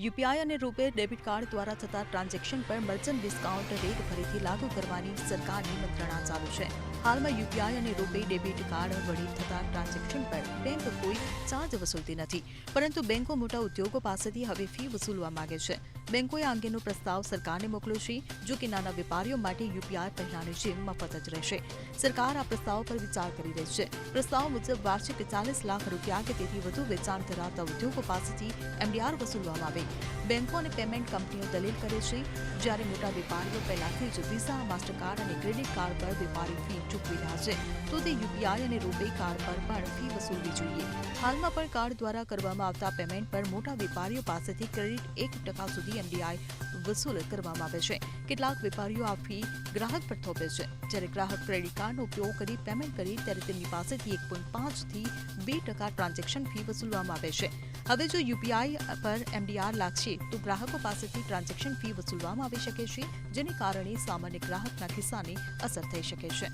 UPI અને રૂપે debit card દ્વારા થતા ટ્રાન્ઝેક્શન પર મર્ચન્ટ ડિસ્કાઉન્ટ રેટ ફરીથી લાગુ કરવાની સરકારની મંત્રણા ચાલુ છે. હાલમાં યુપીઆઈ અને રૂપે ડેબિટ કાર્ડ વડે થતા ટ્રાન્ઝેક્શન પર બેંક કોઈ ચાર્જ વસૂલતી નથી, પરંતુ બેંકો મોટા ઉદ્યોગો પાસેથી હવે ફી વસૂલવા માંગે છે. બેંકોએ આ અંગેનો પ્રસ્તાવ સરકારને મોકલ્યો છે, જો કે નાના વેપારીઓ માટે યુપીઆઈ પહેલાની જેમ મફત જ રહેશે. સરકાર આ પ્રસ્તાવ પર વિચાર કરી રહી છે. પ્રસ્તાવ મુજબ વાર્ષિક 40 લાખ રૂપિયા કે તેથી વધુ વેચાણ ધરાવતા ઉદ્યોગો પાસેથી એમડીઆર વસૂલવામાં આવે. બેંકો અને પેમેન્ટ કંપનીઓ દલીલ કરે છે, જ્યારે મોટા વેપારીઓ પહેલાથી જ વિઝા, માસ્ટરકાર્ડ અને ક્રેડિટ કાર્ડ પર વેપારી ફી ચૂકવી રહ્યા છે, તો તે યુપીઆઈ અને રૂપે કાર્ડ પર પણ ફી વસૂલવી જોઈએ. હાલમાં પણ કાર્ડ દ્વારા કરવામાં આવતા પેમેન્ટ પર મોટા વેપારીઓ પાસેથી ક્રેડિટ 1% સુધી એમડીઆઈ વસૂલ કરવામાં આવે છે. કેટલાક વેપારીઓ આ ફી ગ્રાહક પર થોપે છે. જ્યારે ગ્રાહક ક્રેડિટ કાર્ડનો ઉપયોગ કરી પેમેન્ટ કરી ત્યારે તેમની પાસેથી 1.5 થી 2% ટ્રાન્ઝેક્શન ફી વસૂલવામાં આવે છે. હવે જો યુપીઆઈ પર એમડીઆર લાગશે તો ગ્રાહકો પાસેથી ટ્રાન્ઝેક્શન ફી વસૂલવામાં આવી શકે છે, જેને કારણે સામાન્ય ગ્રાહકના ખિસ્સાને અસર થઈ શકે છે.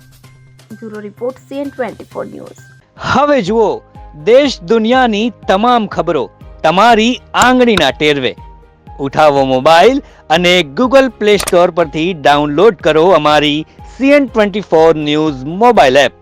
Bureau report CN24 news. હવે જુઓ દેશ દુનિયાની તમામ ખબરો તમારી આંગળીના ટેરવે. ઉઠાવો મોબાઈલ અને Google Play Store પરથી ડાઉનલોડ કરો અમારી CN24 ન્યૂઝ મોબાઈલ એપ.